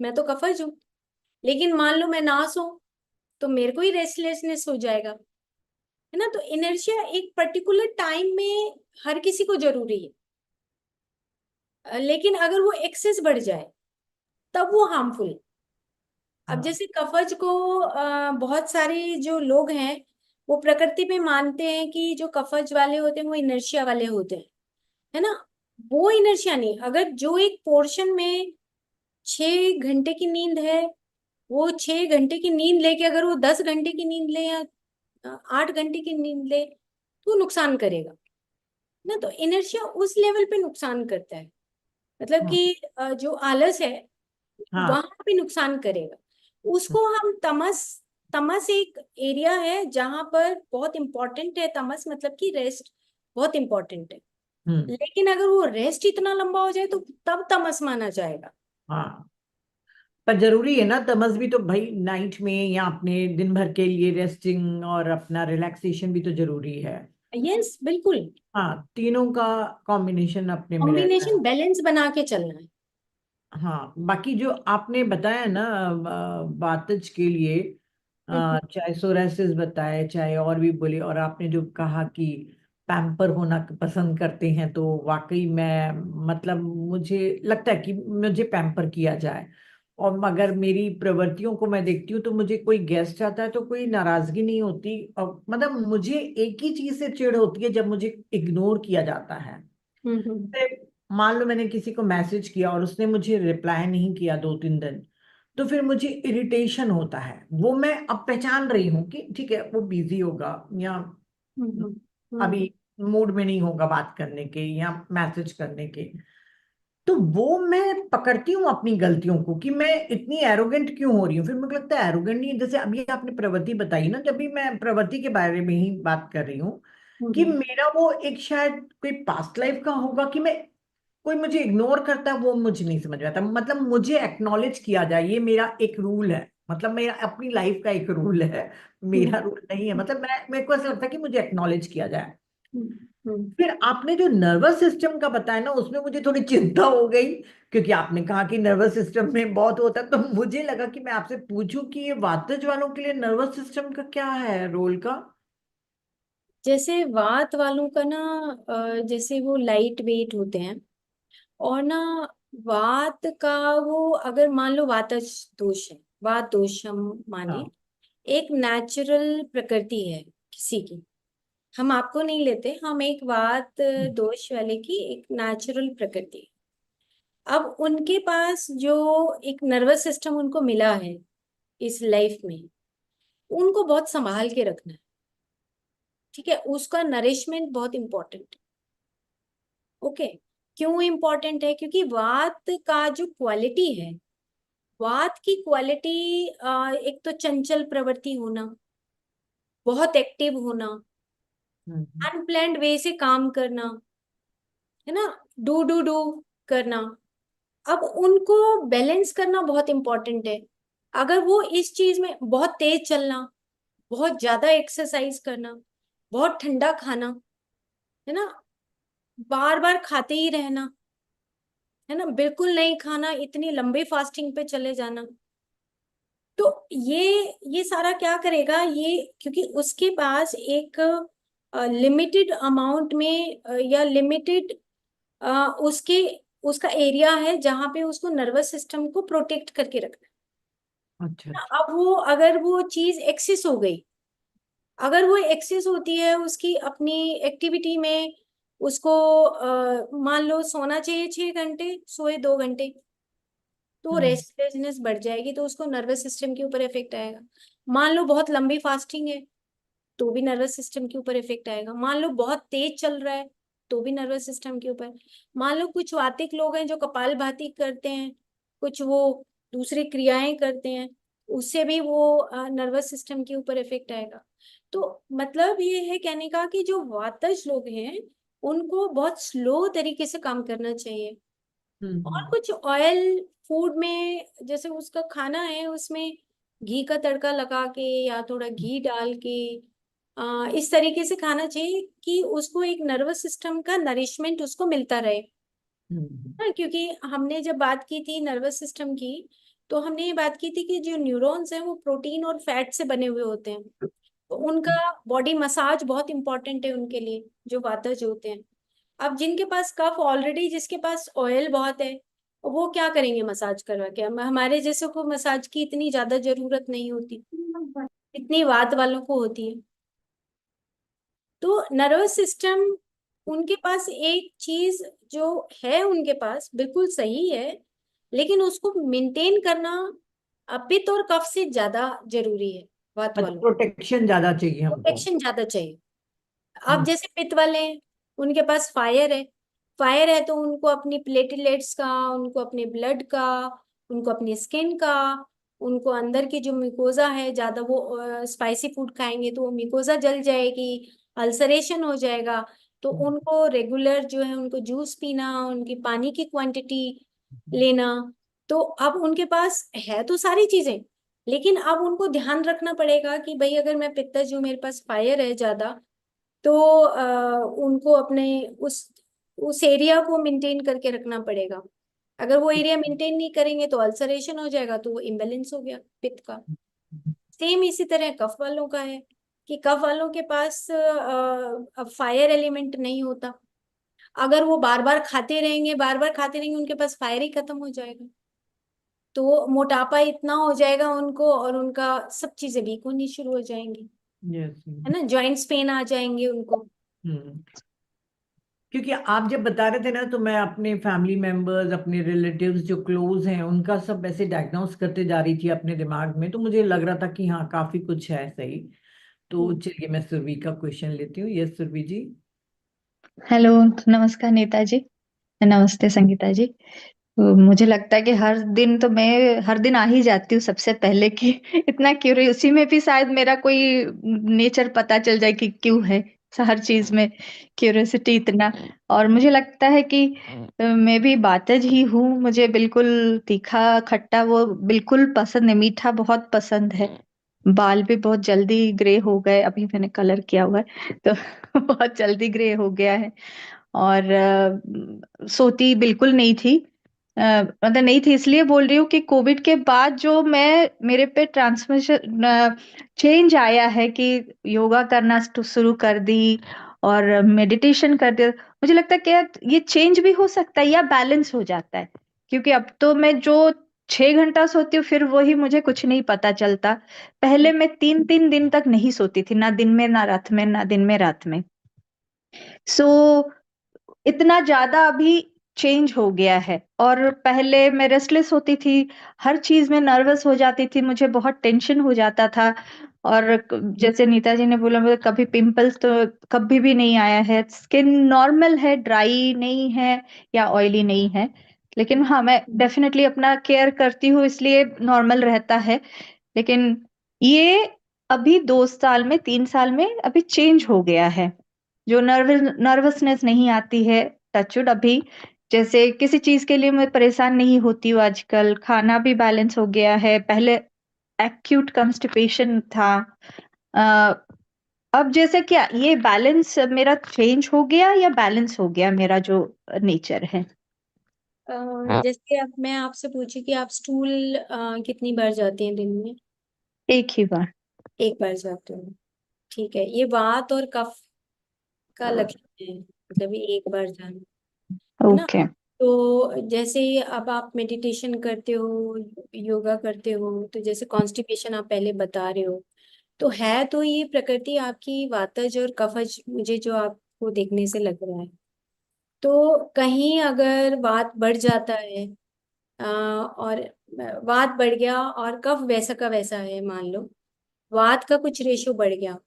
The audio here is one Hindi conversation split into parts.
मैं तो कफज हूँ। लेकिन मान लो मैं ना सो तो मेरे को ही रेस्टलेसनेस हो जाएगा, है ना। तो इनर्शिया एक पर्टिकुलर टाइम में हर किसी को जरूरी है, लेकिन अगर वो एक्सेस बढ़ जाए तब वो हार्मफुल है। अब हाँ। जैसे कफज को बहुत सारे जो लोग हैं वो प्रकृति में मानते हैं कि जो कफज वाले होते हैं वो इनर्शिया वाले होते हैं, है ना। वो इनर्शिया नहीं, अगर जो एक पोर्शन में 6 घंटे की नींद है, वो 6 घंटे की नींद लेके अगर वो 10 घंटे की नींद ले या 8 घंटे की नींद ले तो नुकसान करेगा ना। तो इनर्शिया उस लेवल पे नुकसान करता है, मतलब हाँ। कि जो आलस है हाँ। वहां पे नुकसान करेगा। उसको हम तमस, तमस एक एरिया है जहां पर बहुत इंपॉर्टेंट है, तमस मतलब कि रेस्ट बहुत इंपॉर्टेंट है। हम्म। लेकिन अगर वो रेस्ट इतना लंबा हो जाए तो तब तमस माना जाएगा। हाँ, पर जरूरी है ना तमस भी तो भाई, नाइट में या अपने दिन भर के लिए रेस्टिंग और अपना रिलैक्सेशन भी तो जरूरी है। यस बिल्कुल। हाँ, तीनों का कॉम्बिनेशन अपने में रहता कॉम्बिनेशन है। बैलेंस बना के चलना है। हाँ, बाकी जो आपने बताया ना वातज के लिए, हम्म, चाहे सोरासिस बताए चाहे और भी बोले, और आपने जो कहा कि पैम्पर होना पसंद करते हैं, तो वाकई मैं, मतलब मुझे लगता है कि मुझे पैम्पर किया जाए। और अगर मेरी प्रवृत्तियों को मैं देखती हूँ तो मुझे कोई गेस्ट आता है तो कोई नाराजगी नहीं होती, और मतलब मुझे एक ही चीज से चिढ़ होती है, जब मुझे इग्नोर किया जाता है। हम्म। मान लो मैंने किसी को मैसेज किया और उसने मुझे रिप्लाई नहीं किया 2-3 दिन, तो फिर मुझे इरिटेशन होता है। वो मैं अब पहचान रही हूँ कि ठीक है, वो बिजी होगा या हम्म। अभी हम्म। मूड में नहीं होगा बात करने के या मैसेज करने के। तो वो मैं पकड़ती हूँ अपनी गलतियों को कि मैं इतनी एरोगेंट क्यों हो रही हूँ। फिर मुझे लगता है एरोगेंट नहीं, जैसे अभी आपने प्रवृत्ति बताई ना, जब भी मैं प्रवृत्ति के बारे में ही बात कर रही हूँ, कि हम्म। मेरा वो एक शायद कोई पास्ट लाइफ का होगा कि मैं, कोई मुझे इग्नोर करता है वो मुझे नहीं समझ में आता। मतलब मुझे एक्नॉलेज किया जाए, ये मेरा एक रूल है, मतलब मेरा अपनी लाइफ का एक रूल है, हम्म। मेरा रूल नहीं है। मतलब मैं, मेरे को ऐसा लगता है कि मुझे एक्नॉलेज किया जाए। हम्म। हम्म। फिर आपने जो नर्वस सिस्टम का बताया ना, उसमें मुझे थोड़ी चिंता हो गई, क्योंकि आपने कहा कि नर्वस सिस्टम में बहुत होता है, तो मुझे लगा कि मैं आपसे पूछूं कि ये वातज वालों के लिए नर्वस सिस्टम का क्या है रोल का। जैसे वात वालों का ना, जैसे वो लाइट वेट होते हैं, और ना वात का वो अगर मान लो वातज दोष है, वात दोष हम माने, हाँ। एक नेचुरल प्रकृति है किसी की, हम आपको नहीं लेते, हम एक वात हम्म। दोष वाले की एक नेचुरल प्रकृति है। अब उनके पास जो एक नर्वस सिस्टम उनको मिला है इस लाइफ में, उनको बहुत संभाल के रखना है, ठीक है। उसका नरिशमेंट बहुत इंपॉर्टेंट है। ओके, क्यों इंपॉर्टेंट है? क्योंकि वात का जो क्वालिटी है, वात की क्वालिटी एक तो चंचल प्रवृत्ति होना, बहुत एक्टिव होना, हम्म। अनप्लैन्ड वे से काम करना, है ना, डू करना। अब उनको बैलेंस करना बहुत इंपॉर्टेंट है। अगर वो इस चीज में बहुत तेज चलना, बहुत ज्यादा एक्सरसाइज करना, बहुत ठंडा खाना, है ना, बार बार खाते ही रहना, है ना, बिल्कुल नहीं खाना, इतनी लंबी फास्टिंग पे चले जाना, तो ये सारा क्या करेगा ये, क्योंकि उसके पास एक लिमिटेड अमाउंट में या लिमिटेड उसके उसका एरिया है जहां पे उसको नर्वस सिस्टम को प्रोटेक्ट करके रखना अच्छा है। अच्छा। अब वो अगर वो चीज एक्सेस हो गई, अगर वो एक्सेस होती है उसकी अपनी एक्टिविटी में, उसको मान लो सोना चाहिए 6 घंटे, सोए 2 घंटे, तो हम्म। रेस्टलेसनेस बढ़ जाएगी, तो उसको नर्वस सिस्टम के ऊपर इफेक्ट आएगा। मान लो बहुत लंबी फास्टिंग है तो भी नर्वस सिस्टम के ऊपर इफेक्ट आएगा। मान लो बहुत तेज चल रहा है तो भी नर्वस सिस्टम के ऊपर। मान लो कुछ वातिक लोग हैं जो कपालभाति करते हैं, कुछ वो दूसरी क्रियाएं करते हैं, उससे भी वो नर्वस सिस्टम के ऊपर इफेक्ट आएगा। तो मतलब ये है कहने का कि जो वातज लोग हैं उनको बहुत स्लो तरीके से काम करना चाहिए। और हम्म। कुछ ऑयल फूड में, जैसे उसका खाना है उसमें घी का तड़का लगा के या थोड़ा घी डाल के इस तरीके से खाना चाहिए कि उसको एक नर्वस सिस्टम का नरिशमेंट उसको मिलता रहे। हम्म। हाँ, क्योंकि हमने जब बात की थी नर्वस सिस्टम की, तो हमने ये बात की थी कि जो न्यूरॉन्स हैं वो प्रोटीन और फैट से बने हुए होते हैं, तो उनका बॉडी मसाज बहुत इंपॉर्टेंट है उनके लिए, जो वातज होते हैं। अब जिनके पास कफ ऑलरेडी, जिसके पास ऑयल बहुत है, वो क्या करेंगे मसाज करवा के? हमारे जैसे को मसाज की इतनी ज्यादा जरूरत नहीं होती, इतनी वात वालों को होती है। तो नर्वस सिस्टम, उनके पास एक चीज जो है उनके पास बिल्कुल सही है, लेकिन उसको मेंटेन करना पित्त और कफ से ज्यादा जरूरी है वात वालों। प्रोटेक्शन ज्यादा चाहिए हमको। प्रोटेक्शन ज्यादा चाहिए। अब हम्म। जैसे पित्त वाले हैं, उनके पास फायर है, फायर है तो उनको अपनी प्लेटलेट्स का, उनको अपने ब्लड का, उनको अपनी स्किन का, उनको अंदर की जो मिकोजा है, ज्यादा वो स्पाइसी फूड खाएंगे तो वो मिकोजा जल जाएगी, अल्सरेशन हो जाएगा। तो उनको रेगुलर जो है उनको जूस पीना, उनकी पानी की क्वांटिटी लेना। तो अब उनके पास है तो सारी चीजें, लेकिन अब उनको ध्यान रखना पड़ेगा कि भाई अगर मैं पित्तज हूँ, मेरे पास फायर है ज्यादा, तो उनको अपने उस एरिया को मेंटेन करके रखना पड़ेगा। अगर वो एरिया मेंटेन नहीं करेंगे तो अल्सरेशन हो जाएगा, तो वो इम्बेलेंस हो गया पित्त का। सेम इसी तरह कफ वालों का है, कि कफ वालों के पास फायर एलिमेंट नहीं होता। अगर वो बार बार खाते रहेंगे, बार बार खाते रहेंगे, उनके पास फायर ही खत्म हो जाएगा, तो मोटापा इतना हो जाएगा उनको, और उनका सब चीजें वीक होनी शुरू हो जाएंगी, यस। है ना, जॉइंट्स पेन आ जाएंगे उनको। हम्म। क्योंकि आप जब बता रहे थे ना, तो मैं अपने फैमिली मेंबर्स, अपने रिलेटिव्स जो क्लोज हैं, उनका सब ऐसे डायग्नोस करते जा रही थी अपने दिमाग में, तो मुझे लग रहा था कि हाँ, काफी कुछ है सही। तो चलिए मैं सुरभि का क्वेश्चन लेती हूँ। यस सुरभि जी। हेलो। नमस्कार नीता जी। नमस्ते संगीता जी। तो मुझे लगता है कि हर दिन तो मैं हर दिन आ ही जाती हूँ सबसे पहले कि इतना क्यूरियोसिटी में भी शायद मेरा कोई नेचर पता चल जाए कि क्यों है हर चीज में क्यूरियोसिटी इतना। और मुझे लगता है कि मैं भी बातज ही हूँ। मुझे बिल्कुल तीखा खट्टा वो बिल्कुल पसंद है, मीठा बहुत पसंद है। बाल भी बहुत जल्दी ग्रे हो गए, अभी मैंने कलर किया हुआ है तो बहुत जल्दी ग्रे हो गया है। और सोती बिल्कुल नहीं थी। मतलब नहीं थी इसलिए बोल रही हूँ कि कोविड के बाद जो मैं मेरे पे ट्रांसमिशन चेंज आया है कि योगा करना शुरू कर दी और मेडिटेशन कर दिया। मुझे लगता है कि ये चेंज भी हो सकता है या बैलेंस हो जाता है, क्योंकि अब तो मैं जो 6 घंटा सोती हूँ फिर वही मुझे कुछ नहीं पता चलता। पहले मैं 3 3 दिन तक नहीं सोती थी, ना दिन में ना रात में, ना दिन में रात में। सो इतना ज्यादा अभी चेंज हो गया है। और पहले मैं रेस्टलेस होती थी, हर चीज में नर्वस हो जाती थी, मुझे बहुत टेंशन हो जाता था। और जैसे नीता जी ने बोला, मुझे कभी पिंपल्स तो कभी भी नहीं आया है। स्किन नॉर्मल है, ड्राई नहीं है या ऑयली नहीं है। लेकिन हाँ, मैं डेफिनेटली अपना केयर करती हूँ इसलिए नॉर्मल रहता है। लेकिन ये अभी 2 साल में 3 साल में अभी चेंज हो गया है। जो नर्वसनेस नहीं आती है, टचवुड अभी, जैसे किसी चीज के लिए मैं परेशान नहीं होती हूँ आजकल। खाना भी बैलेंस हो गया है, पहले एक्यूट कंस्टिपेशन था। अ, अब जैसे क्या ये बैलेंस मेरा चेंज हो गया या बैलेंस हो गया मेरा जो नेचर है। जैसे अब मैं आपसे पूछी कि आप स्टूल कितनी बार जाती हैं दिन में? एक ही बार। एक बार जाते हो, ठीक है। ये वात और कफ का लक्षण है, मतलब ये एक बार जाना, है ना। ओके। तो जैसे अब आप मेडिटेशन करते हो, योगा करते हो, तो जैसे कॉन्स्टिपेशन आप पहले बता रहे हो, तो है तो ये प्रकृति आपकी वातज और कफज, मुझे जो आपको देखने से लग रहा है। तो कहीं अगर वात बढ़ जाता है, और वात बढ़ गया और कफ वैसा का वैसा है, मान लो वात का कुछ रेशो बढ़ गया,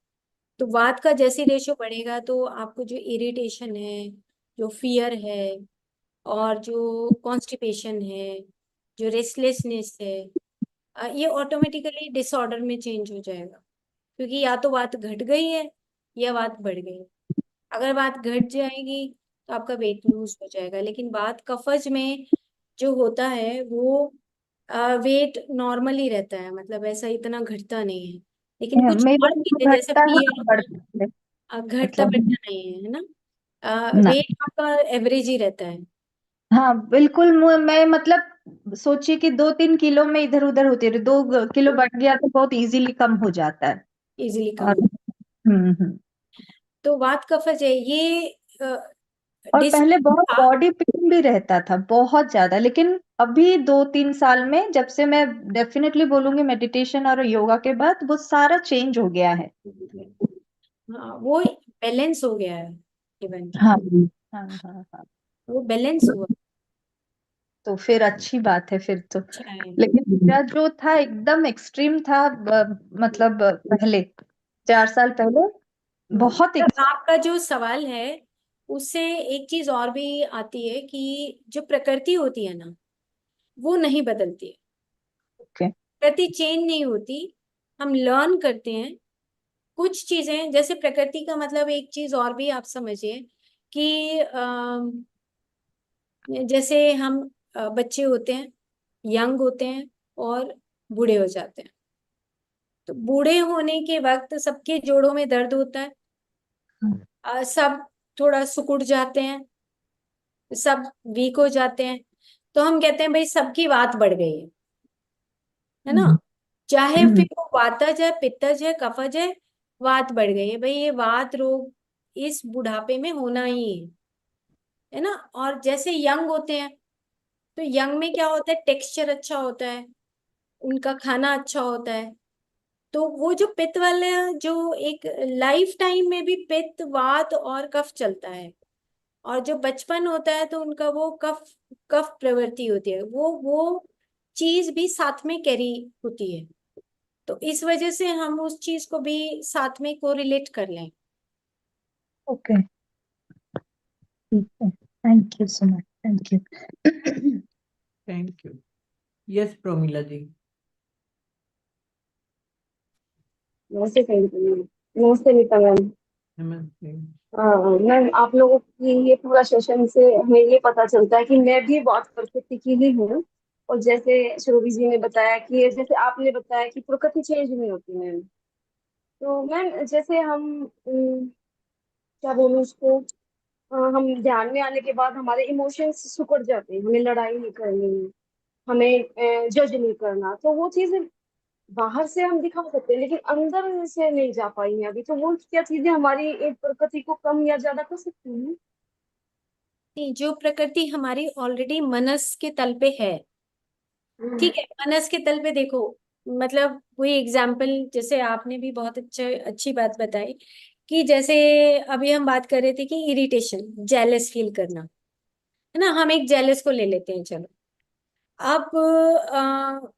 तो वात का जैसे रेशो बढ़ेगा तो आपको जो इरिटेशन है, जो फियर है, और जो कॉन्स्टिपेशन है, जो रेस्टलेसनेस है, ये ऑटोमेटिकली डिसऑर्डर में चेंज हो जाएगा, क्योंकि या तो बात घट गई है या बात बढ़ गई है। अगर बात घट जाएगी तो आपका वेट लूज हो जाएगा, लेकिन बात कफज में जो होता है वो वेट नॉर्मल ही रहता है, मतलब ऐसा इतना घटता नहीं है। लेकिन कुछ मेरा और जो चीजें जैसे घटता है फियर हाँ बढ़ता है। घटता मतलब बढ़ता नहीं है, है ना, ना। वेट आपका एवरेज ही रहता है। हाँ बिल्कुल। मैं मतलब सोचिए कि 2-3 किलो में इधर उधर होती है, 2 किलो बढ़ गया तो बहुत इजीली कम हो जाता है। इजीली कम और हो। तो वात कफज है ये और पहले बहुत था। बॉडी पेन भी रहता था बहुत ज्यादा, लेकिन अभी 2-3 साल में जब से मैं डेफिनेटली बोलूंगी मेडिटेशन और योगा के बाद वो सारा चेंज हो गया है। हाँ, वो बैलेंस हो गया है इवन, हाँ हाँ हाँ हाँ। वो बैलेंस हुआ। तो फिर अच्छी बात है फिर तो। अच्छा है। लेकिन मेरा जो था एकदम एक्सट्रीम था, मतलब पहले 4 साल पहले बहुत तो आपका जो सवाल है उससे एक चीज और भी आती है कि जो प्रकृति होती है ना वो नहीं बदलती है, ओके। प्रकृति चेंज नहीं होती। हम लर्न करते हैं कुछ चीजें, जैसे प्रकृति का मतलब एक चीज और भी आप समझिए कि जैसे हम बच्चे होते हैं, यंग होते हैं और बूढ़े हो जाते हैं। तो बूढ़े होने के वक्त सबके जोड़ों में दर्द होता है, सब थोड़ा सिकुड़ जाते हैं, सब वीक हो जाते हैं। तो हम कहते हैं भाई सबकी वात बढ़ गई है ना। चाहे फिर वो वातज है, पित्तज है, कफज है, वात बढ़ गई है, भाई ये वात रोग इस बुढ़ापे में होना ही है ना। और जैसे यंग होते हैं तो यंग में क्या होता है, टेक्सचर अच्छा होता है, उनका खाना अच्छा होता है। तो वो जो पित्त वाले, जो एक लाइफ टाइम में भी पित्त वात और कफ चलता है। और जो बचपन होता है तो उनका वो कफ कफ प्रवृत्ति होती है, वो चीज भी साथ में कैरी होती है। तो इस वजह से हम उस चीज को भी साथ में कोरिलेट कर लें। ओके। ठीक है, thank you so much, thank you. Thank you. Yes Promila ji. नमस्ते नमस्ते नीता मैम। नमस्ते। मैम आप लोगों की ये पूरा सेशन से हमें ये पता चलता है कि मैं भी बहुत प्रकृति की ही हूँ। और जैसे शोभी जी ने बताया कि जैसे आपने बताया कि प्रकृति चेंज नहीं होती मैम। तो मैम जैसे हम क्या बोलूँ उसको, हम ध्यान में आने के बाद हमारे इमोशंस सिकुड़ जाते हैं, हमें लड़ाई नहीं करनी, हमें जज नहीं करना, तो वो चीजें बाहर से हम दिखा सकते हैं लेकिन अंदर से नहीं जा पाई हैं अभी। तो वो क्या चीजें हमारी एक प्रकृति को कम या ज्यादा कर सकती हैं? नहीं, जो प्रकृति हमारी ऑलरेडी मनस के तल पे है, ठीक है, मनस के तल पे देखो, मतलब वही एग्जाम्पल जैसे आपने भी बहुत अच्छी बात बताई कि जैसे अभी हम बात कर रहे थे कि इरिटेशन, जेलस फील करना, है ना। हम एक जेलस को ले लेते हैं, चलो। अब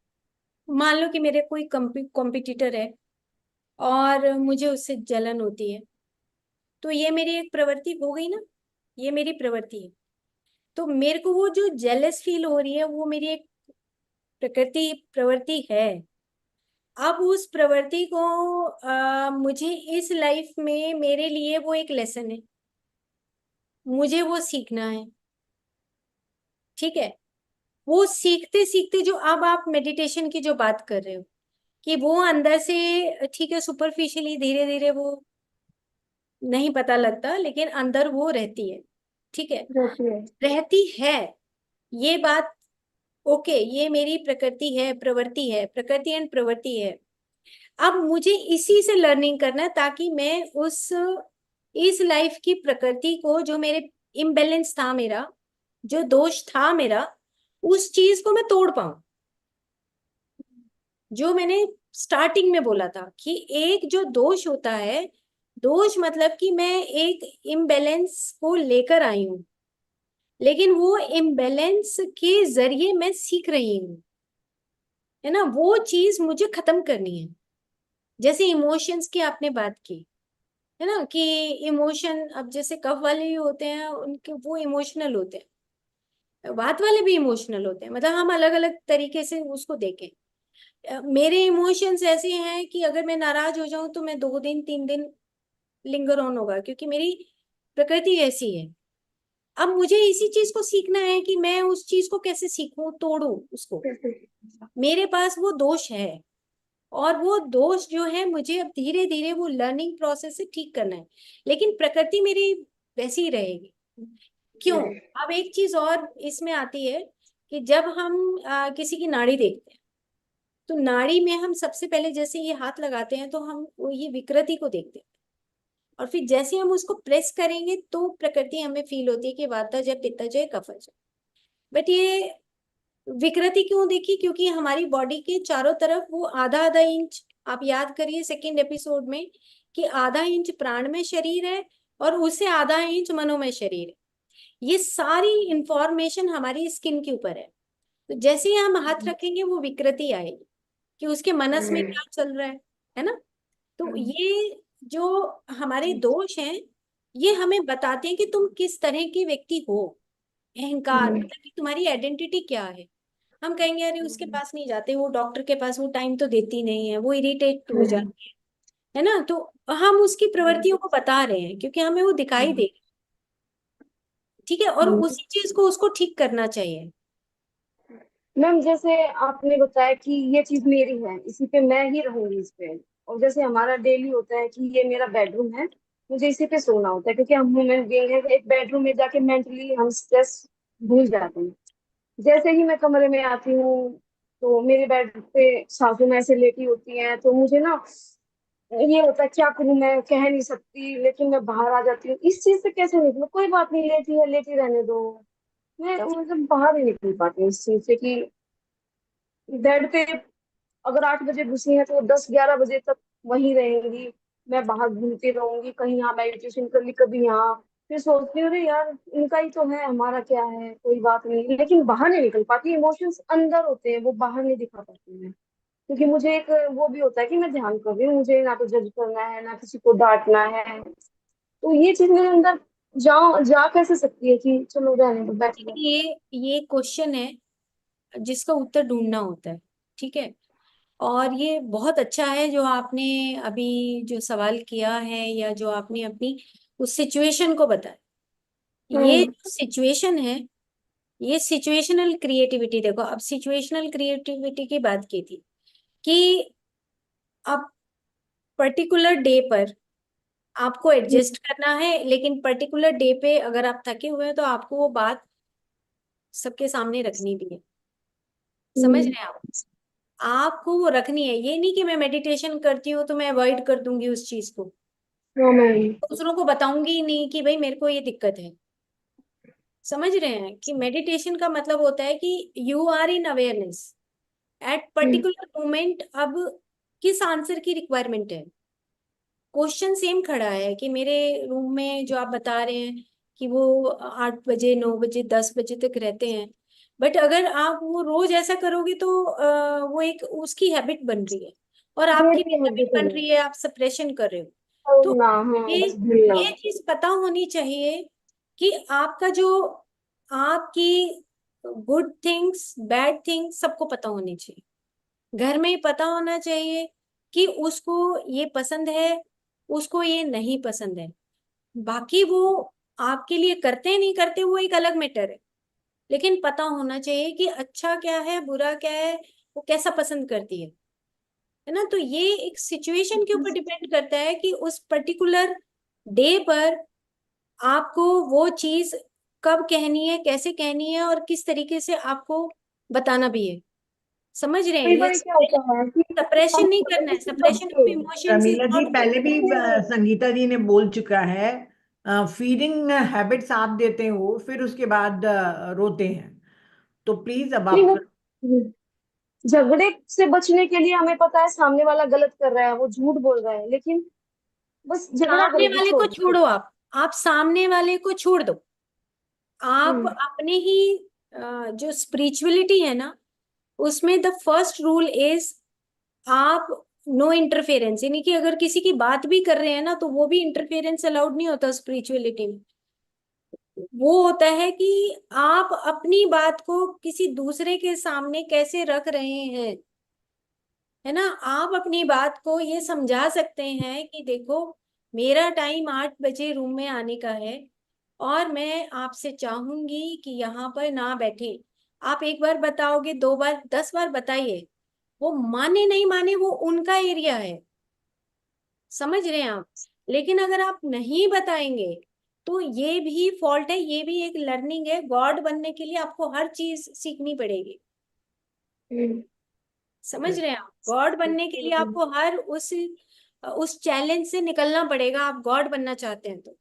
मान लो कि मेरे कोई कॉम्पिटिटर है और मुझे उससे जलन होती है, तो ये मेरी एक प्रवृत्ति हो गई ना, ये मेरी प्रवृत्ति है। तो मेरे को वो जो जेलस फील हो रही है वो मेरी एक प्रकृति प्रवृत्ति है। अब उस प्रवृत्ति को मुझे इस लाइफ में मेरे लिए वो एक लेसन है, मुझे वो सीखना है, ठीक है। वो सीखते सीखते जो अब आप मेडिटेशन की जो बात कर रहे हो कि वो अंदर से, ठीक है, सुपरफिशियली धीरे धीरे वो नहीं पता लगता लेकिन अंदर वो रहती है, ठीक है, रहती है। रहती है। ये बात ओके, ये मेरी प्रकृति है, प्रवृत्ति है, प्रकृति एंड प्रवृत्ति है। अब मुझे इसी से लर्निंग करना है ताकि मैं उस इस लाइफ की प्रकृति को, जो मेरे इम्बैलेंस था, मेरा जो दोष था मेरा, उस चीज को मैं तोड़ पाऊं। जो मैंने स्टार्टिंग में बोला था कि एक जो दोष होता है, दोष मतलब कि मैं एक इम्बैलेंस को लेकर आई हूं, लेकिन वो इम्बैलेंस के जरिए मैं सीख रही हूँ, है ना। वो चीज मुझे खत्म करनी है। जैसे इमोशंस की आपने बात की, है ना, कि इमोशन, अब जैसे कफ वाले ही होते हैं उनके, वो इमोशनल होते हैं, बात वाले भी इमोशनल होते हैं, मतलब हम अलग अलग तरीके से उसको देखें। मेरे इमोशंस ऐसे हैं कि अगर मैं नाराज हो जाऊं तो मैं 2 दिन 3 दिन लिंगर ऑन होगा, क्योंकि मेरी प्रकृति ऐसी है। अब मुझे इसी चीज को सीखना है कि मैं उस चीज को कैसे सीखूं, तोड़ूं उसको। मेरे पास वो दोष है और वो दोष जो है मुझे अब धीरे धीरे वो लर्निंग प्रोसेस से ठीक करना है, लेकिन प्रकृति मेरी वैसी ही रहेगी। क्यों? अब एक चीज और इसमें आती है कि जब हम किसी की नाड़ी देखते हैं तो नाड़ी में हम सबसे पहले जैसे ये हाथ लगाते हैं तो हम वो ये विकृति को देखते हैं, और फिर जैसे हम उसको प्रेस करेंगे तो प्रकृति हमें फील होती है कि वातज है, पित्तज है, कफज है। बट ये विकृति क्यों देखी? क्योंकि हमारी बॉडी के चारों तरफ वो आधा आधा इंच, आप याद करिए सेकंड एपिसोड में, कि आधा इंच प्राण में शरीर है और उससे आधा इंच मनोमय शरीर है। ये सारी इंफॉर्मेशन हमारी स्किन के ऊपर है। तो जैसे ही हम हाथ रखेंगे वो विकृति आएगी कि उसके मनस में क्या चल रहा है ना। तो ये जो हमारे दोष हैं ये हमें बताते हैं कि तुम किस तरह की व्यक्ति हो। अहंकार मतलब कि तुम्हारी आइडेंटिटी क्या है। हम कहेंगे अरे उसके पास नहीं जाते, वो डॉक्टर के पास वो टाइम तो देती नहीं है, वो इरिटेट हो जाती है ना। तो हम उसकी प्रवृत्तियों को बता रहे हैं क्योंकि हमें वो दिखाई दे, ठीक है, और उसी चीज को उसको ठीक करना चाहिए। मैम जैसे आपने बताया कि ये चीज मेरी है, इसी पे मैं ही रहूंगी इस पे। और जैसे हमारा डेली होता है कि ये मेरा बेडरूम है, मुझे इसी पे सोना होता है, क्योंकि हम ह्यूमन बीइंग है। एक बेडरूम में जाके मेंटली हम स्ट्रेस भूल जाते हैं। जैसे ही मैं कमरे में आती हूँ तो मेरे बेड पे सासू में ऐसे लेटी होती हैं, तो मुझे ना ये होता है क्या करूं, मैं कह नहीं सकती, लेकिन मैं बाहर आ जाती हूँ। इस चीज से कैसे निकलूं? कोई बात नहीं, लेटी है लेटी रहने दो। मैं मतलब बाहर ही निकल पाती हूँ इस चीज से कि बेड पे अगर 8 बजे घुसी है तो 10-11 बजे तक वहीं रहेंगी। मैं बाहर घूमती रहूंगी, कहीं यहाँ मेडिटेशन कर ली, कभी यहाँ। फिर सोचती हूँ अरे यार इनका ही तो है, हमारा क्या है, कोई बात नहीं। लेकिन बाहर नहीं निकल पाती, इमोशंस अंदर होते हैं, वो बाहर नहीं दिखा पाती मैं। क्योंकि मुझे एक वो भी होता है कि मैं ध्यान कर रही हूँ, मुझे ना तो जज करना है ना किसी को डांटना है। तो ये चीज मेरे अंदर जा कैसे सकती है कि चलो रहने दो, बैठ जाओ। ये क्वेश्चन है जिसका उत्तर ढूंढना होता है, ठीक है। और ये बहुत अच्छा है जो आपने अभी जो सवाल किया है या जो आपने अपनी उस सिचुएशन को बताया। ये हम्म। जो सिचुएशन है ये सिचुएशनल क्रिएटिविटी। देखो अब सिचुएशनल क्रिएटिविटी की बात की थी कि अब पर्टिकुलर डे पर आपको एडजस्ट करना है, लेकिन पर्टिकुलर डे पे अगर आप थके हुए हैं तो आपको वो बात सबके सामने रखनी भी है। समझ हम्म। रहे हैं आप? आपको वो रखनी है। ये नहीं कि मैं मेडिटेशन करती हूँ तो मैं अवॉइड कर दूंगी उस चीज को, हाँ मैम। दूसरों को बताऊंगी ही नहीं कि भाई मेरे को ये दिक्कत है। समझ रहे हैं कि मेडिटेशन का मतलब होता है कि you are in awareness at particular moment. अब किस आंसर की रिक्वायरमेंट है? क्वेश्चन सेम खड़ा है कि मेरे रूम में जो आप बता रहे हैं कि वो 8 बजे 9 बजे 10 बजे तक रहते हैं, बट अगर आप वो रोज ऐसा करोगे तो वो एक उसकी हैबिट बन रही है और आपकी भी डेली हैबिट हैबिट बन है। रही है, आप सप्रेशन कर रहे हो। तो भूलना, हाँ ये बस भूलना। ये चीज पता होनी चाहिए कि आपका जो आपकी गुड थिंग्स बैड थिंग्स सबको पता होनी चाहिए। घर में पता होना चाहिए कि उसको ये पसंद है, उसको ये नहीं पसंद है। बाकी वो आपके लिए करते नहीं करते वो एक अलग मैटर है, लेकिन पता होना चाहिए कि अच्छा क्या है बुरा क्या है, वो कैसा पसंद करती है ना। तो ये एक सिचुएशन के ऊपर डिपेंड करता है कि उस पर्टिकुलर डे पर आपको वो चीज कब कहनी है, कैसे कहनी है और किस तरीके से आपको बताना भी है। समझ रहे हैं? कई ये बार क्या होता है कि सप्रेशन हम नहीं पता करना है। नहीं कब सप्रेशन ऑफ से emotions is Pramila ji not good. पहले भी संगीता जी ने बोल चुका है, फीडिंग हैबिट्स आप देते हो फिर उसके बाद रोते हैं, तो प्लीज अब नहीं आप। वो झगड़े से बचने के लिए हमें पता है सामने वाला गलत कर रहा है, वो झूठ बोल रहा है, लेकिन बस झगड़ा सामने करेगी, वाले को छोड़ छोड़। छोड़ो, आप सामने वाले को छोड़ दो। आप हम्म। अपने ही जो स्पिरिचुअलिटी है ना उसमें द फर्स्ट रूल इज आप नो इंटरफेरेंस। यानी कि अगर किसी की बात भी कर रहे हैं ना तो वो भी इंटरफेरेंस अलाउड नहीं होता स्पिरिचुअलिटी में। वो होता है कि आप अपनी बात को किसी दूसरे के सामने कैसे रख रहे हैं, है ना। आप अपनी बात को ये समझा सकते हैं कि देखो मेरा टाइम 8 बजे रूम में आने का है और मैं आपसे चाहूंगी कि यहाँ पर ना बैठे। आप एक बार बताओगे, 2 बार, 10 बार बताइए, वो माने नहीं माने वो उनका एरिया है। समझ रहे हैं आप? लेकिन अगर आप नहीं बताएंगे तो ये भी फॉल्ट है, ये भी एक लर्निंग है। गॉड बनने के लिए आपको हर चीज सीखनी पड़ेगी, समझ रहे हैं आप? गॉड बनने के लिए आपको हर उस चैलेंज से निकलना पड़ेगा, आप गॉड बनना चाहते हैं तो।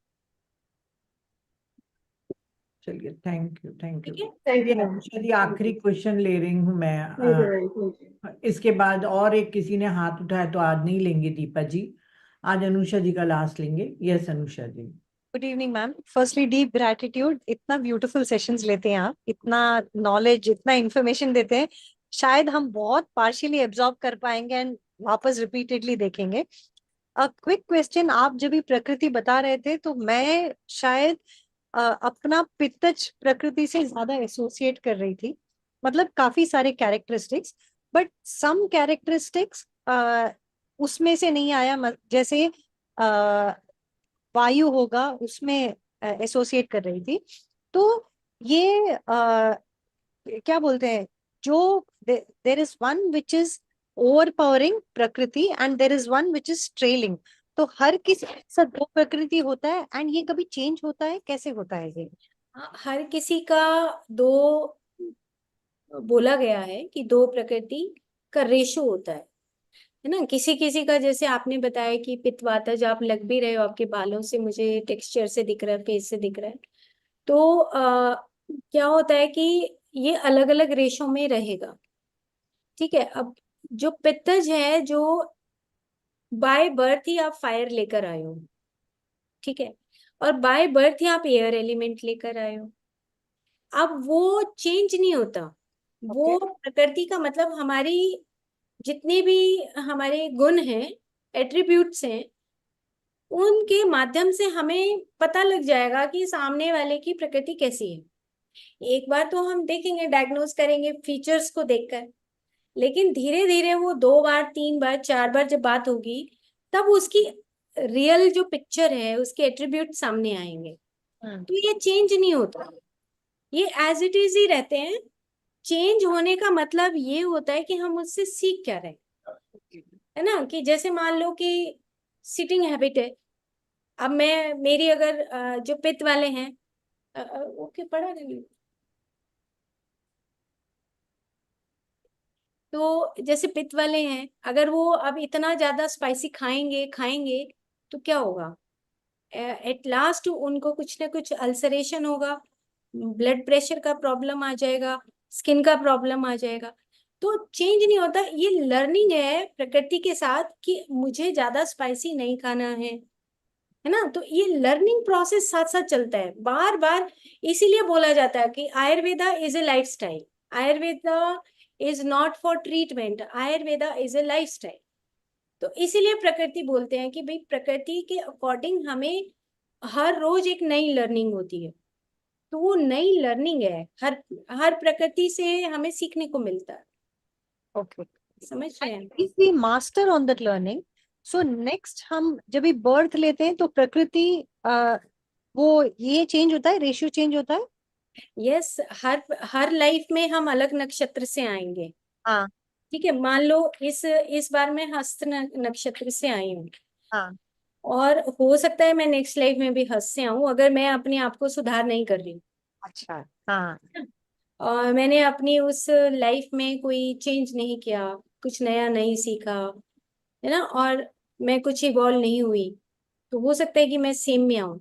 चलिए, थैंक यू, थैंक यू। ठीक है, थैंक ये यू। अनुषा जी, आखिरी क्वेश्चन ले रही हूँ मैं। इसके बाद और एक किसी ने हाथ उठाया तो आज नहीं लेंगे दीपा जी, आज अनुषा जी का लास्ट लेंगे। Yes Anusha ji. Good evening ma'am. Firstly deep gratitude, इतना ब्यूटीफुल सेशंस लेते हैं आप, इतना नॉलेज, इतना इंफॉर्मेशन देते हैं, शायद हम बहुत पार्शियली एब्जॉर्ब कर पाएंगे एंड वापस रिपीटेडली देखेंगे। अ क्विक क्वेश्चन, आप जब भी प्रकृति बता रहे थे तो मैं शायद अपना पित्तज प्रकृति से ज्यादा एसोसिएट कर रही थी, मतलब काफी सारे कैरेक्टरिस्टिक्स, बट सम कैरेक्टरिस्टिक्स उसमें से नहीं आया, जैसे वायु होगा उसमें एसोसिएट कर रही थी। तो ये क्या बोलते हैं, जो there is one which is over powering प्रकृति and there is one which is trailing, तो हर किसी के साथ दो प्रकृति होता है एंड ये कभी चेंज होता है, कैसे होता है ये? हर किसी का दो, बोला गया है कि दो प्रकृति का रेशो होता है ना। किसी किसी का, जैसे आपने बताया कि पित्तवातज, आप लग भी रहे हो, आपके बालों से मुझे टेक्सचर से दिख रहा है, फेस से दिख रहा है। तो क्या होता है कि ये अलग अलग रेशो में रहेगा, ठीक है। अब जो पित्तज है, जो बाय बर्थ ही आप फायर लेकर आए हो, ठीक है, और बाय बर्थ ही आप एयर एलिमेंट लेकर आए हो। अब वो चेंज नहीं होता। वो प्रकृति का मतलब, हमारी जितने भी हमारे गुण हैं, एट्रीब्यूट्स हैं, उनके माध्यम से हमें पता लग जाएगा कि सामने वाले की प्रकृति कैसी है। एक बार तो हम देखेंगे, डायग्नोज करेंगे फीचर्स को देखकर, लेकिन धीरे धीरे वो 2 बार, 3 बार, 4 बार जब बात होगी, तब उसकी रियल जो पिक्चर है, उसके एट्रीब्यूट सामने आएंगे। तो ये चेंज नहीं होता, ये एज इट इज ही रहते हैं। चेंज होने का मतलब ये होता है कि हम उससे सीख क्या रहे हैं, है ना। कि जैसे मान लो कि सिटिंग हैबिट है। अब मैं, मेरी अगर जो पित्त वाले हैं, ओके पढ़ा नहीं, तो जैसे पित्त वाले हैं, अगर वो अब इतना ज्यादा स्पाइसी खाएंगे खाएंगे तो क्या होगा? एट लास्ट उनको कुछ ना कुछ अल्सरेशन होगा, ब्लड प्रेशर का प्रॉब्लम आ जाएगा, स्किन का प्रॉब्लम आ जाएगा। तो चेंज नहीं होता, ये लर्निंग है प्रकृति के साथ कि मुझे ज्यादा स्पाइसी नहीं खाना है ना। तो ये लर्निंग प्रोसेस साथ साथ चलता है बार बार। इसीलिए बोला जाता है कि Ayurveda is a lifestyle. Ayurveda is not for treatment, Ayurveda is a lifestyle. तो इसीलिए प्रकृति बोलते हैं कि भाई प्रकृति के अकॉर्डिंग हमें हर रोज एक नई लर्निंग होती है। तो वो नई लर्निंग है, हर हर प्रकृति से हमें सीखने को मिलता है। ओके, समझ रहे हैं? If we master on that learning, so next हम जब भी बर्थ लेते हैं तो प्रकृति वो ये चेंज होता है, रेशियो चेंज होता है। यस, हर हर लाइफ में हम अलग नक्षत्र से आएंगे। हाँ ठीक है, मान लो इस बार मैं हस्त नक्षत्र से आई हूँ, हाँ और हो सकता है मैं नेक्स्ट लाइफ में भी हस्त से आऊं, अगर मैं अपने आप को सुधार नहीं कर रही हूँ। अच्छा हाँ और मैंने अपनी उस लाइफ में कोई चेंज नहीं किया, कुछ नया नहीं सीखा, है ना, और मैं कुछ इवॉल्व नहीं हुई, तो हो सकता है कि मैं सेम में आऊं।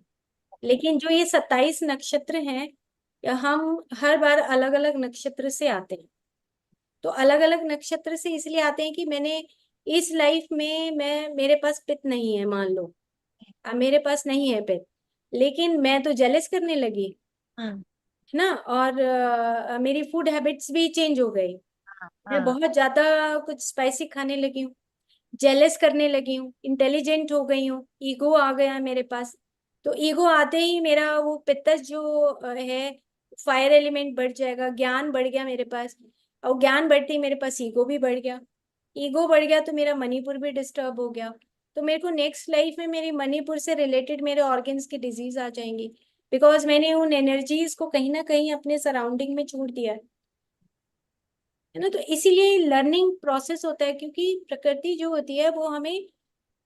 लेकिन जो ये 27 नक्षत्र हैं, या हम हर बार अलग अलग नक्षत्र से आते हैं। तो अलग अलग नक्षत्र से इसलिए आते हैं कि मैंने इस लाइफ में, मेरे पास पित्त नहीं है, मान लो अब मेरे पास नहीं है पित्त, लेकिन मैं तो जेलस करने लगी, हाँ है ना, और मेरी फूड हैबिट्स भी चेंज हो गई। हाँ मैं हाँ, बहुत ज्यादा कुछ स्पाइसी खाने लगी हूँ, जेलस करने लगी हूँ, इंटेलिजेंट हो गई हूँ, ईगो आ गया मेरे पास। तो ईगो आते ही मेरा वो पित्तज जो है, फायर एलिमेंट बढ़ जाएगा, ज्ञान बढ़ गया मेरे पास, और ज्ञान बढ़ते ही मेरे पास ईगो भी बढ़ गया। ईगो बढ़ गया तो मेरा मणिपुर भी डिस्टर्ब हो गया। तो मेरे को नेक्स्ट लाइफ में मेरी मणिपुर से रिलेटेड मेरे ऑर्गन्स की डिजीज आ जाएंगी, बिकॉज मैंने उन एनर्जीज को कहीं ना कहीं अपने सराउंडिंग में छोड़ दिया है ना। तो इसीलिए लर्निंग प्रोसेस होता है, क्योंकि प्रकृति जो होती है वो हमें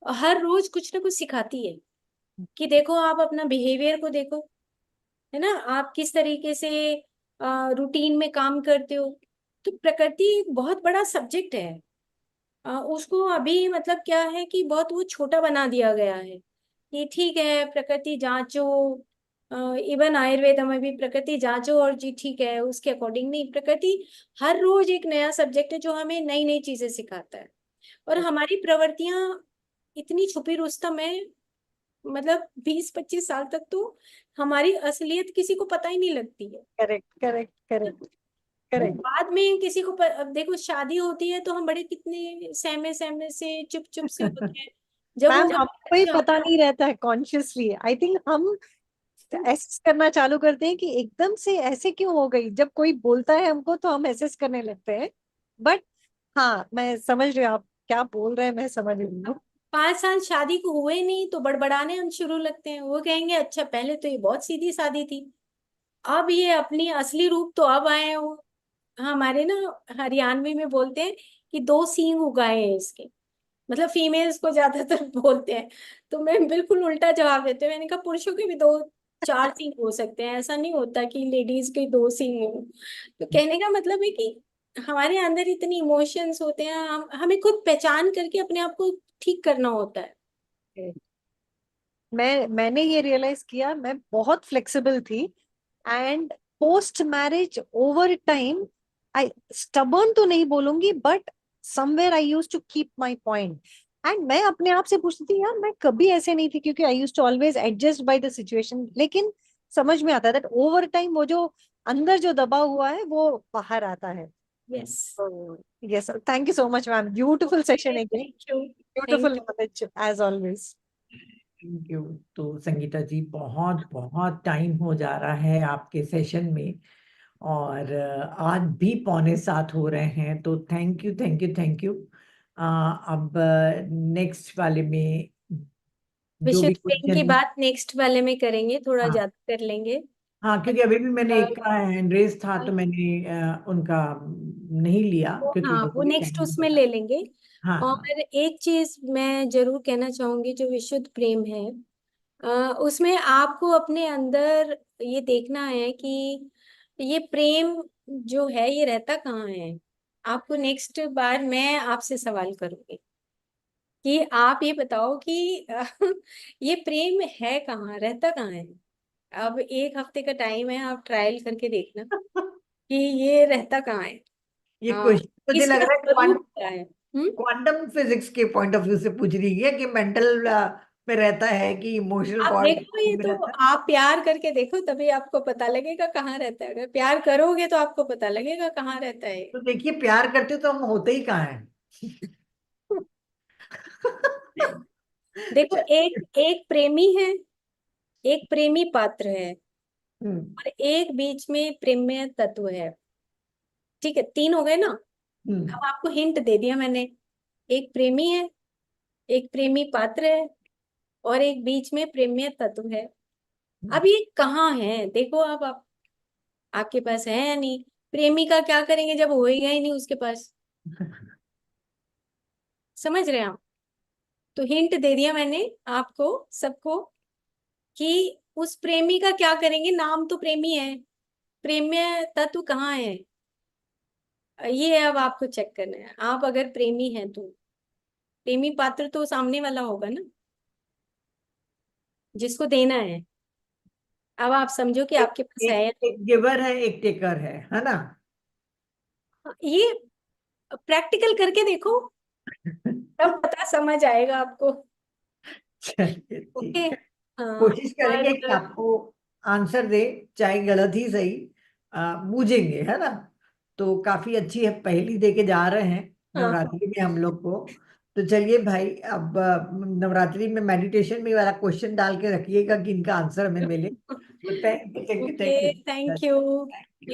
हर रोज कुछ ना कुछ सिखाती है। कि देखो आप अपना बिहेवियर को देखो, है ना, आप किस तरीके से रूटीन में काम करते हो। तो प्रकृति एक बहुत बड़ा सब्जेक्ट है। उसको अभी मतलब क्या है कि बहुत वो छोटा बना दिया गया है कि ठीक है प्रकृति जांचो। इवन आयुर्वेद में भी प्रकृति जांचो और जी ठीक है उसके अकॉर्डिंग नहीं, प्रकृति हर रोज एक नया सब्जेक्ट है जो हमें नई नई चीजें सिखाता है। और हमारी प्रवृत्तियां इतनी छुपी रुस्तम है, मतलब 20-25 साल तक तो हमारी असलियत किसी को पता ही नहीं लगती है। करेक्ट, करेक्ट, करेक्ट, वो करेक्ट। बाद में किसी को अब देखो शादी होती है तो हम बड़े कितने सहमे सहमे से चुप चुप से होते हैं। जब वो मैम जब हमको ही बच्चा पता नहीं रहता है कॉन्शियसली, आई थिंक हम एसेस करना चालू करते हैं कि एकदम से ऐसे क्यों हो गई, जब कोई बोलता है हमको तो हम एसेस करने लगते हैं। बट हाँ, मैं समझ रही हूँ आप क्या बोल रहे हैं, मैं समझ रही हूँ। 5 साल शादी को हुए नहीं तो बड़बड़ाने हम शुरू लगते हैं। वो कहेंगे अच्छा पहले तो ये बहुत सीधी सादी थी, अब ये अपनी असली रूप तो अब आए हैं। वो हमारे ना हरियाणवी में बोलते हैं कि 2 सींग उगाए हैं इसके, मतलब फीमेल्स को ज्यादातर बोलते हैं। तो मैं बिल्कुल उल्टा जवाब देती हूँ, मैंने कहा पुरुषों के भी 2-4 सींग हो सकते हैं, ऐसा नहीं होता कि लेडीज के 2 सींग हो। तो कहने का मतलब है कि हमारे अंदर इतनी इमोशंस होते हैं, हमें खुद पहचान करके अपने आप को ठीक करना होता है। मैंने ये रियलाइज किया, मैं बहुत फ्लेक्सिबल थी, and post marriage over time I stubborn तो नहीं बोलूंगी, but somewhere I use to keep my point. And मैं अपने आप से पूछती थी यार मैं कभी ऐसे नहीं थी, क्योंकि I use to always adjust by the situation. लेकिन समझ में आता है दैट ओवर टाइम वो जो अंदर जो दबा हुआ है वो बाहर आता है। Yes. Yes, thank you so much ma'am, beautiful session again, thank you. Beautiful thank knowledge as always. Thank you. तो संगीता जी बहुत बहुत टाइम हो जा रहा है आपके सेशन में, और आज भी 6:45 हो रहे हैं, तो thank you thank you thank you. अब नेक्स्ट वाले में जो भी विशुद्ध प्रेम की क्वेश्चन, बात नेक्स्ट वाले में करेंगे, थोड़ा हाँ ज्यादा कर लेंगे। हाँ, क्योंकि अभी भी मैंने एक अ, का हैंड रेस था तो मैंने उनका नहीं लिया, क्योंकि हाँ वो मुझे भी नेक्स्ट टाइम उसमें पता। ले लेंगे। हाँ हाँ। और एक चीज मैं जरूर कहना चाहूंगी, जो विशुद्ध प्रेम है उसमें आपको अपने अंदर ये देखना है कि ये प्रेम जो है ये रहता कहाँ है। आपको नेक्स्ट बार मैं आपसे सवाल करूंगी कि आप ये बताओ कि ये प्रेम है कहाँ, रहता कहाँ है। अब 1 हफ्ते का टाइम है, आप ट्रायल करके देखना कि ये रहता कहाँ है। ये हाँ, क्वेश्चन मुझे लग इसका रहा है स्वरूप क्या है। क्वांटम फिजिक्स के पॉइंट ऑफ व्यू से पूछ रही है कि मेंटल में रहता है कि इमोशनल आप पार्ट देखो, ये में तो रहता है। आप प्यार करके देखो तभी आपको पता लगेगा कहाँ रहता है। अगर प्यार करोगे तो आपको पता लगेगा कहाँ रहता है। तो देखिए, प्यार करते तो हम होते ही कहाँ हैं। देखो, एक एक प्रेमी है, एक प्रेमी पात्र है, हम्म और एक बीच में प्रेम्य तत्व है। ठीक है, 3 हो गए ना। हम्म अब आपको हिंट दे दिया मैंने। एक प्रेमी है, एक प्रेमी पात्र है, और एक बीच में प्रेम्य तत्व है। अब ये कहाँ है देखो, अब आप आपके पास है या नहीं। प्रेमी का क्या करेंगे जब होएगा ही नहीं उसके पास। समझ रहे हैं आप। तो हिंट दे दिया मैंने आपको सबको कि उस प्रेमी का क्या करेंगे। नाम तो प्रेमी है, प्रेम्य तत्व कहाँ है, ये अब आपको चेक करना है। आप अगर प्रेमी हैं तो प्रेमी पात्र तो सामने वाला होगा ना, जिसको देना है। अब आप समझो कि एक आपके पास है एक या एक गिवर है, एक टेकर है ना। नहीं। ये प्रैक्टिकल करके देखो, तब पता समझ आएगा आपको। चलिए ओके। ठीक है। हाँ। कोशिश और करेंगे कि आपको आंसर दे, चाहे गलत ही सही, बूझेंगे, है ना। तो काफी अच्छी है, पहेली दे के जा रहे हैं हाँ। नवरात्रि में हम लोग को। तो चलिए भाई, अब नवरात्रि में मेडिटेशन में वाला क्वेश्चन डाल के रखिएगा कि इनका आंसर हमें मिले। तो thank you thank you okay, thank thank you. You.